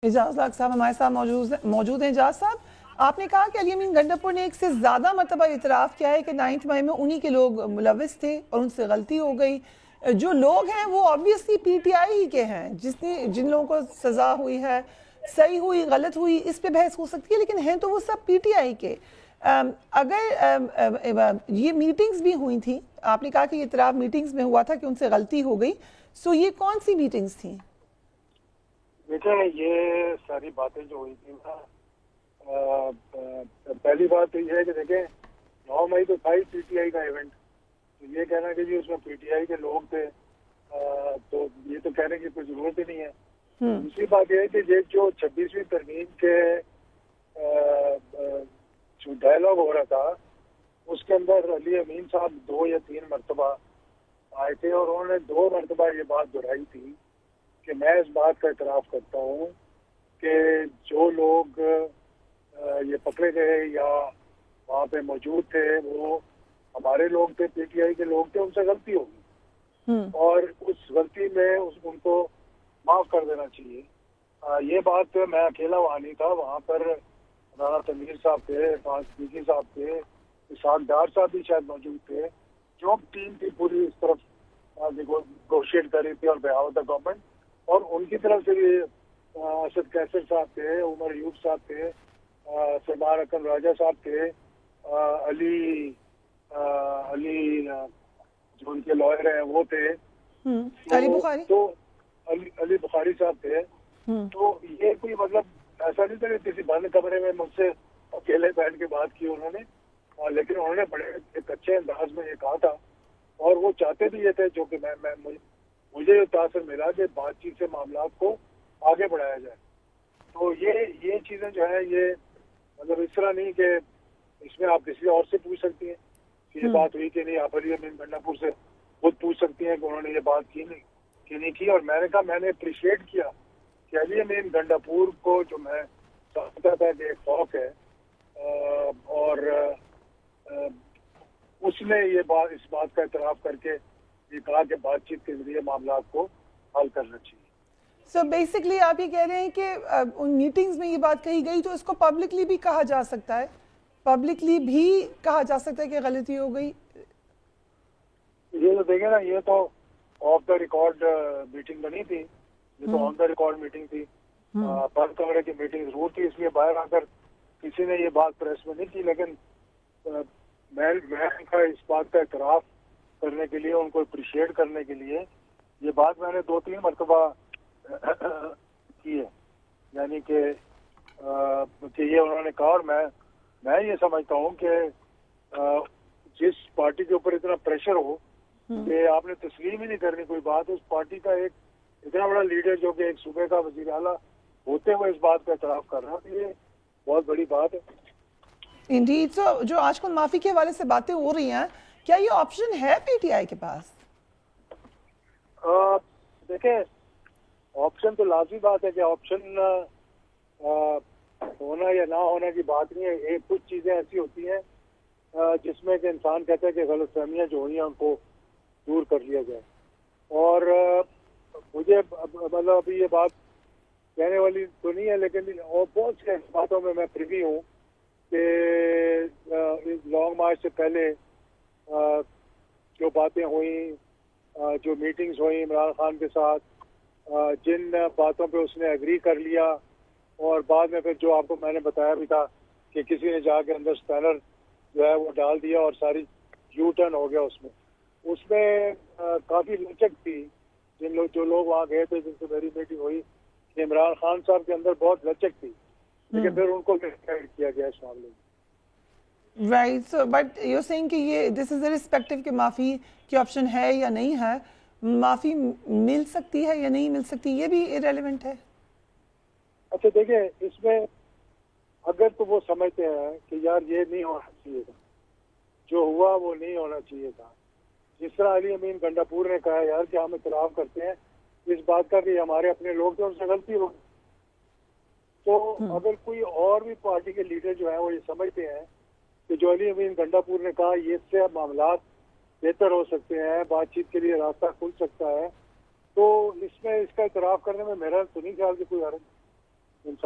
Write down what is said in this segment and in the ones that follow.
اعجاز لاکھ صاحب ہمارے ساتھ موجود ہیں. اعجاز صاحب، آپ نے کہا کہ علی امین گنڈاپور نے ایک سے زیادہ مرتبہ اعتراف کیا ہے کہ 9 مئی میں انہی کے لوگ ملوث تھے اور ان سے غلطی ہو گئی. جو لوگ ہیں وہ آبویسلی پی ٹی آئی ہی کے ہیں، جن لوگوں کو سزا ہوئی ہے، صحیح ہوئی غلط ہوئی اس پہ بحث ہو سکتی ہے، لیکن ہیں تو وہ سب پی ٹی آئی کے. اگر یہ میٹنگز بھی ہوئی تھیں، آپ نے کہا کہ یہ اعتراف میٹنگز میں ہوا تھا کہ ان سے غلطی ہو گئی، سو یہ کون سی میٹنگز تھیں؟ دیکھیں، یہ ساری باتیں جو ہوئی تھیں نا، پہلی بات تو یہ ہے کہ دیکھیں 9 مئی تو تھا ہی پی ٹی آئی کا ایونٹ. تو یہ کہنا کہ جی اس میں پی ٹی آئی کے لوگ تھے، تو یہ تو کہنے کی کوئی ضرورت ہی نہیں ہے. دوسری بات یہ ہے کہ جو 26ویں ترمیم کے جو ڈائلاگ ہو رہا تھا اس کے اندر علی امین صاحب 2 یا 3 مرتبہ آئے تھے اور انہوں نے 2 مرتبہ یہ بات دہرائی تھی کہ میں اس بات کا اعتراف کرتا ہوں کہ جو لوگ یہ پکڑے گئے یا وہاں پہ موجود تھے وہ ہمارے لوگ تھے، پی ٹی آئی کے لوگ تھے، ان سے غلطی ہوگی اور اس غلطی میں ان کو معاف کر دینا چاہیے. یہ بات میں اکیلا وہاں نہیں تھا، وہاں پر رانا تنویر صاحب تھے، عرفان صدیقی صاحب تھے، اسحاق ڈار صاحب بھی شاید موجود تھے. جو ٹیم تھی پوری اس طرف نیگوشیٹ کر رہی تھی اور بہاوت گورنمنٹ، اور ان کی طرف سے بھی اسد کیسر صاحب تھے، عمر ایوب صاحب تھے، سلمان اکرم راجہ صاحب تھے، علی جو ان کے لائر ہیں وہ تھے، علی بخاری صاحب تھے. تو یہ کوئی مطلب ایسا نہیں تھا کہ کسی بند کمرے میں مجھ سے اکیلے بیٹھ کے بات کی انہوں نے، لیکن انہوں نے بڑے ایک اچھے انداز میں یہ کہا تھا اور وہ چاہتے بھی یہ تھے، جو کہ مجھے یہ تاثر ملا کہ بات چیت سے معاملات کو آگے بڑھایا جائے. تو یہ چیزیں جو ہیں یہ مطلب اس طرح نہیں کہ اس میں آپ کسی اور سے پوچھ سکتی ہیں کہ یہ بات ہوئی کہ نہیں. آپ علی امین گنڈاپور سے خود پوچھ سکتی ہیں کہ انہوں نے یہ بات کی نہیں کی. اور میں نے کہا میں نے اپریشیٹ کیا کہ علی امین گنڈاپور کو جو میں سمجھتا تھا کہ ایک خوف ہے اور اس نے اس بات کا اعتراف کر کے یہ کہا کہ بات چیت کے ذریعے معاملات کو حل کرنا چاہیے. سو بیسکلی آپ یہ کہہ رہے ہیں کہ ان میٹنگز میں یہ بات کہی گئی تو اس کو پبلکلی بھی کہا جا سکتا ہے، پبلکلی بھی کہا جا سکتا ہے کہ غلطی ہو گئی. یہ تو دیکھیں نا، یہ تو آف دا ریکارڈ میٹنگ بنی تھی، یہ تو آن دا ریکارڈ میٹنگ تھی، بند کمرے کی میٹنگ ضرور تھی، اس لیے باہر آ کر کسی نے یہ بات پریس میں نہیں کی. لیکن میں اس بات کا اعتراف کرنے کے لیے، ان کو اپریشیٹ کرنے کے لیے یہ بات میں نے 2-3 مرتبہ کی ہے. یعنی کہ یہ انہوں نے کہا، اور میں یہ سمجھتا ہوں کہ جس پارٹی کے اوپر اتنا پریشر ہو کہ آپ نے تسلیم ہی نہیں کرنی کوئی بات، اس پارٹی کا ایک اتنا بڑا لیڈر جو کہ ایک صوبے کا وزیر اعلیٰ ہوتے ہوئے اس بات کا اعتراف کر رہا ہے، یہ بہت بڑی بات ہے. انڈیڈ. سو جو آج کل معافی کے حوالے سے باتیں ہو رہی ہیں، کیا یہ آپشن ہے پی ٹی آئی کے پاس؟ دیکھیں، آپشن تو لازمی بات ہے کہ آپشن ہونا یا نہ ہونا کی بات نہیں ہے. کچھ چیزیں ایسی ہوتی ہیں جس میں کہ انسان کہتا ہے کہ غلط فہمیاں جو ہوئی ہیں ان کو دور کر لیا جائے. اور مجھے مطلب ابھی یہ بات کہنے والی تو نہیں ہے، لیکن اور بہت سی باتوں میں پریوی ہوں کہ لانگ مارچ سے پہلے جو باتیں ہوئیں، جو میٹنگز ہوئیں عمران خان کے ساتھ، جن باتوں پہ اس نے ایگری کر لیا، اور بعد میں پھر جو آپ کو میں نے بتایا بھی تھا کہ کسی نے جا کے اندر اسپینر جو ہے وہ ڈال دیا اور ساری یو ٹرن ہو گیا. اس میں کافی لچک تھی. جو لوگ وہاں گئے تھے، جن سے میری میٹنگ ہوئی، کہ عمران خان صاحب کے اندر بہت لچک تھی، لیکن پھر ان کو گائیڈ کیا گیا اس معاملے میں. رائٹ. سو بٹ یو سینگ کہ یہ دس از ارسپیکٹو کہ معافی کی آپشن ہے یا نہیں ہے، معافی مل سکتی ہے یا نہیں مل سکتی، یہ بھی ارریلیونٹ ہے. اچھا دیکھیں، اس میں اگر تو وہ سمجھتے ہیں کہ یار یہ نہیں ہونا چاہیے تھا، جو ہوا وہ نہیں ہونا چاہیے تھا، جس طرح علی امین گنڈاپور نے کہا یار کہ ہم اعتراف کرتے ہیں اس بات کا کہ ہمارے اپنے لوگ تھے، ان سے غلطی ہو، تو اگر کوئی اور بھی پارٹی کے لیڈر جو ہیں وہ یہ سمجھتے ہیں کہ جو علی امین گنڈاپور نے کہا یہ اس سے معاملات بہتر ہو سکتے ہیں، بات چیت کے لیے راستہ کھل سکتا ہے، تو اس کا اعتراف کرنے میں میرا تو نہیں خیال کہ کوئی حرج.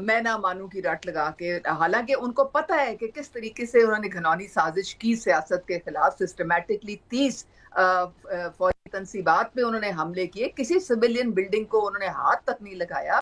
میں نہ مانوں کی رٹ لگا کے، حالانکہ ان کو پتہ ہے کہ کس طریقے سے انہوں نے گھنونی سازش کی سیاست کے خلاف، سسٹمیٹکلی 30 فوجی تنصیبات پہ انہوں نے حملے کیے، کسی سویلین بلڈنگ کو انہوں نے ہاتھ تک نہیں لگایا.